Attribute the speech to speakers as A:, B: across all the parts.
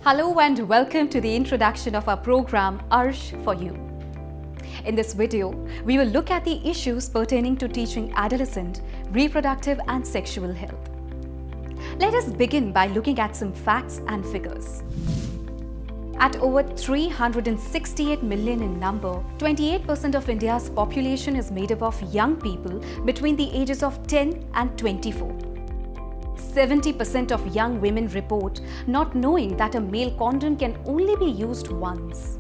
A: Hello and welcome to the introduction of our program ARSH4U. In this video, we will look at the issues pertaining to teaching adolescent, reproductive and sexual health. Let us begin by looking at some facts and figures. At over 368 million in number, 28% of India's population is made up of young people between the ages of 10 and 24. 70% of young women report not knowing that a male condom can only be used once.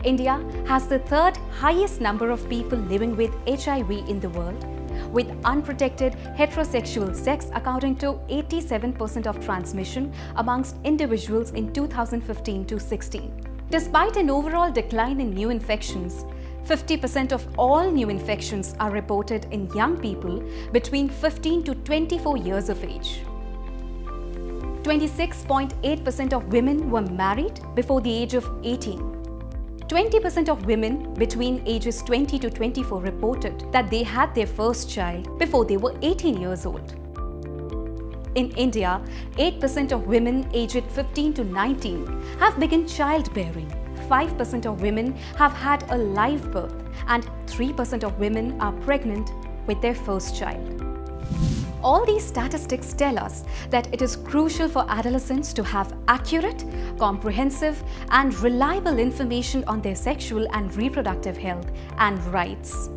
A: India has the third highest number of people living with HIV in the world, with unprotected heterosexual sex accounting to 87% of transmission amongst individuals in 2015-16. Despite an overall decline in new infections, 50% of all new infections are reported in young people between 15 to 24 years of age. 26.8% of women were married before the age of 18. 20% of women between ages 20 to 24 reported that they had their first child before they were 18 years old. In India, 8% of women aged 15 to 19 have begun childbearing. 5% of women have had a live birth and 3% of women are pregnant with their first child. All these statistics tell us that it is crucial for adolescents to have accurate, comprehensive and reliable information on their sexual and reproductive health and rights.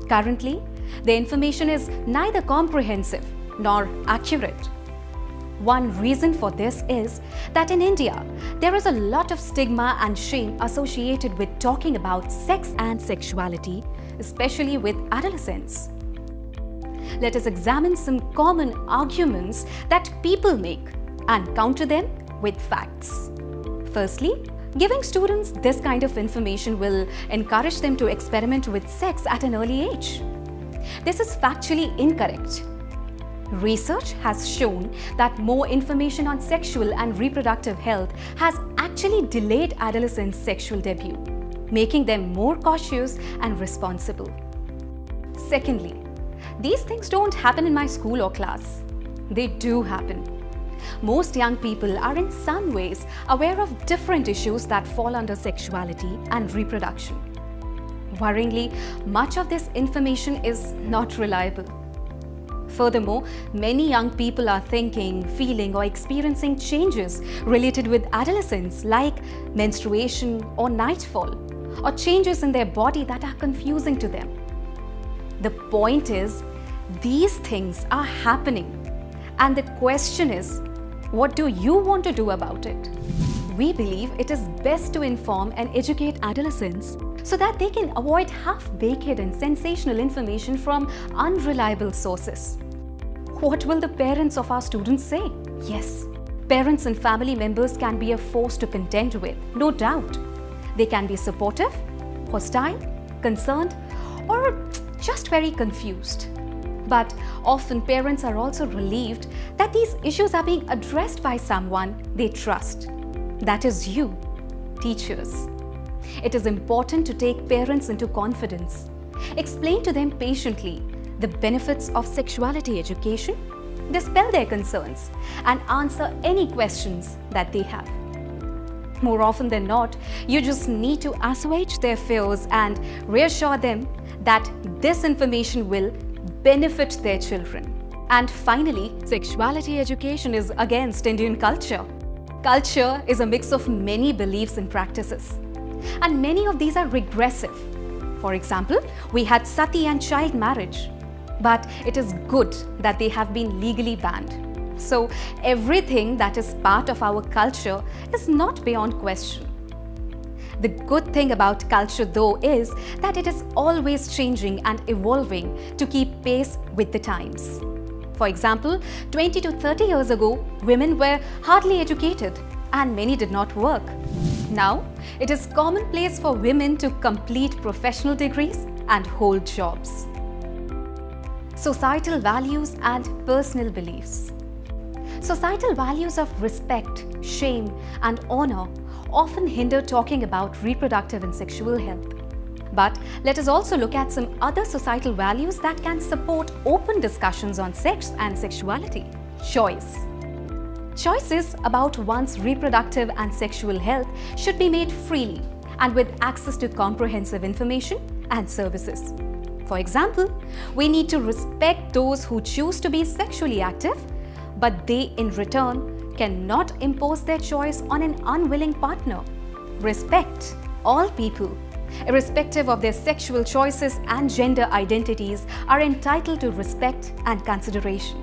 A: Currently, the information is neither comprehensive nor accurate. One reason for this is that in India, there is a lot of stigma and shame associated with talking about sex and sexuality, especially with adolescents. Let us examine some common arguments that people make and counter them with facts. Firstly, giving students this kind of information will encourage them to experiment with sex at an early age. This is factually incorrect. Research has shown that more information on sexual and reproductive health has actually delayed adolescents' sexual debut, making them more cautious and responsible. Secondly, these things don't happen in my school or class. They do happen. Most young people are in some ways aware of different issues that fall under sexuality and reproduction. Worryingly, much of this information is not reliable. Furthermore, many young people are thinking, feeling or experiencing changes related with adolescence like menstruation or nightfall, or changes in their body that are confusing to them. The point is, these things are happening, and the question is, what do you want to do about it? We believe it is best to inform and educate adolescents so that they can avoid half-baked and sensational information from unreliable sources. What will the parents of our students say? Yes, parents and family members can be a force to contend with, no doubt. They can be supportive, hostile, concerned, or just very confused. But often parents are also relieved that these issues are being addressed by someone they trust. That is you, teachers. It is important to take parents into confidence. Explain to them patiently the benefits of sexuality education, dispel their concerns, and answer any questions that they have. More often than not, you just need to assuage their fears and reassure them that this information will benefit their children. And finally, sexuality education is against Indian culture. Culture is a mix of many beliefs and practices, and many of these are regressive. For example, we had sati and child marriage, but it is good that they have been legally banned. So everything that is part of our culture is not beyond question. The good thing about culture, though, is that it is always changing and evolving to keep pace with the times. For example, 20 to 30 years ago, women were hardly educated and many did not work. Now, it is commonplace for women to complete professional degrees and hold jobs. Societal values and personal beliefs. Societal values of respect, shame, and honor often hinder talking about reproductive and sexual health. But let us also look at some other societal values that can support open discussions on sex and sexuality. Choice. Choices about one's reproductive and sexual health should be made freely and with access to comprehensive information and services. For example, we need to respect those who choose to be sexually active, but they in return cannot impose their choice on an unwilling partner. Respect all people, irrespective of their sexual choices and gender identities, are entitled to respect and consideration.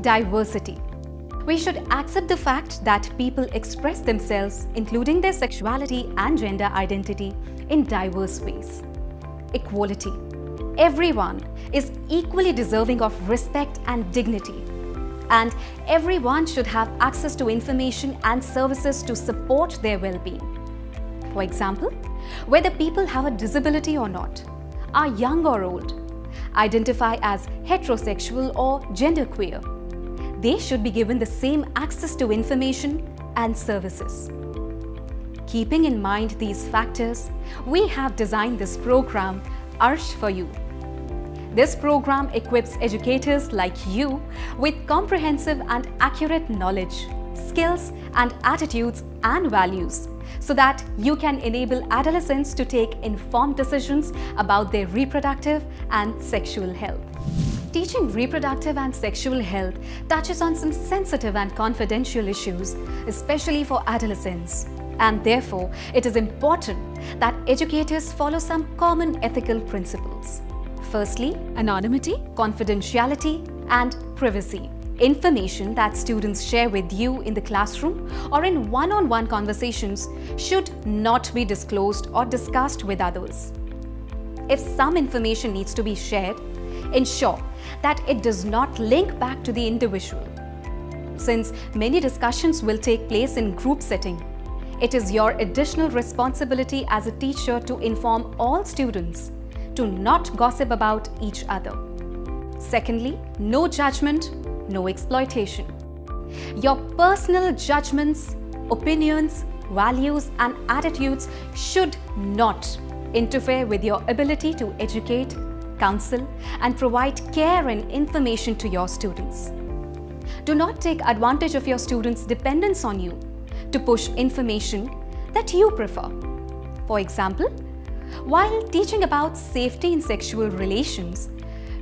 A: Diversity. We should accept the fact that people express themselves, including their sexuality and gender identity, in diverse ways. Equality. Everyone is equally deserving of respect and dignity, and everyone should have access to information and services to support their well-being. For example, whether people have a disability or not, are young or old, identify as heterosexual or genderqueer, they should be given the same access to information and services. Keeping in mind these factors, we have designed this program, ARSH4U. This program equips educators like you with comprehensive and accurate knowledge, skills, and attitudes and values so that you can enable adolescents to take informed decisions about their reproductive and sexual health. Teaching reproductive and sexual health touches on some sensitive and confidential issues, especially for adolescents. And therefore, it is important that educators follow some common ethical principles. Firstly, anonymity, confidentiality, and privacy. Information that students share with you in the classroom or in one-on-one conversations should not be disclosed or discussed with others. If some information needs to be shared, ensure that it does not link back to the individual. Since many discussions will take place in group setting, it is your additional responsibility as a teacher to inform all students to not gossip about each other. Secondly, no judgment, no exploitation. Your personal judgments, opinions, values, and attitudes should not interfere with your ability to educate, counsel, and provide care and information to your students. Do not take advantage of your students' dependence on you to push information that you prefer. For example, while teaching about safety in sexual relations,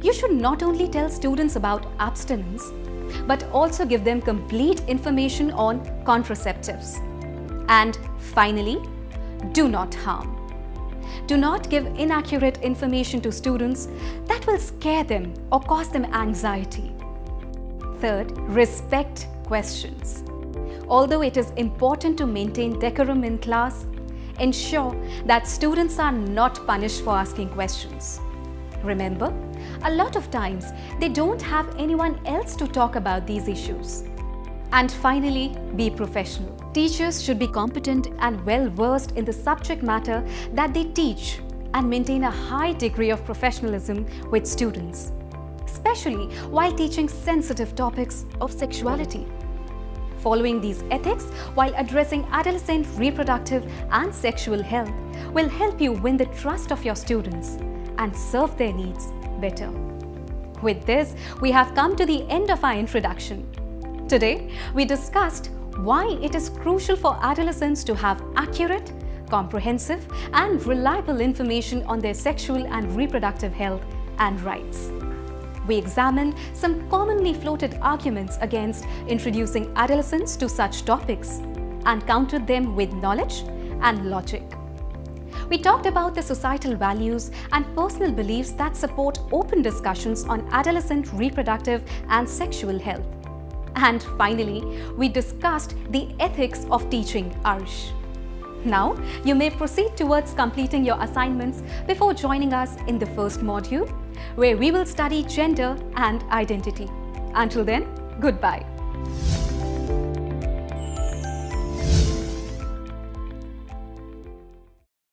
A: you should not only tell students about abstinence, but also give them complete information on contraceptives. And finally, do not harm. Do not give inaccurate information to students that will scare them or cause them anxiety. Third, respect questions. Although it is important to maintain decorum in class, ensure that students are not punished for asking questions. Remember, a lot of times they don't have anyone else to talk about these issues. And finally, be professional. Teachers should be competent and well-versed in the subject matter that they teach and maintain a high degree of professionalism with students, especially while teaching sensitive topics of sexuality. Following these ethics while addressing adolescent reproductive and sexual health will help you win the trust of your students and serve their needs better. With this, we have come to the end of our introduction. Today, we discussed why it is crucial for adolescents to have accurate, comprehensive, and reliable information on their sexual and reproductive health and rights. We examined some commonly floated arguments against introducing adolescents to such topics and countered them with knowledge and logic. We talked about the societal values and personal beliefs that support open discussions on adolescent reproductive and sexual health. And finally, we discussed the ethics of teaching ARSH. Now, you may proceed towards completing your assignments before joining us in the first module, where we will study gender and identity. Until then, goodbye.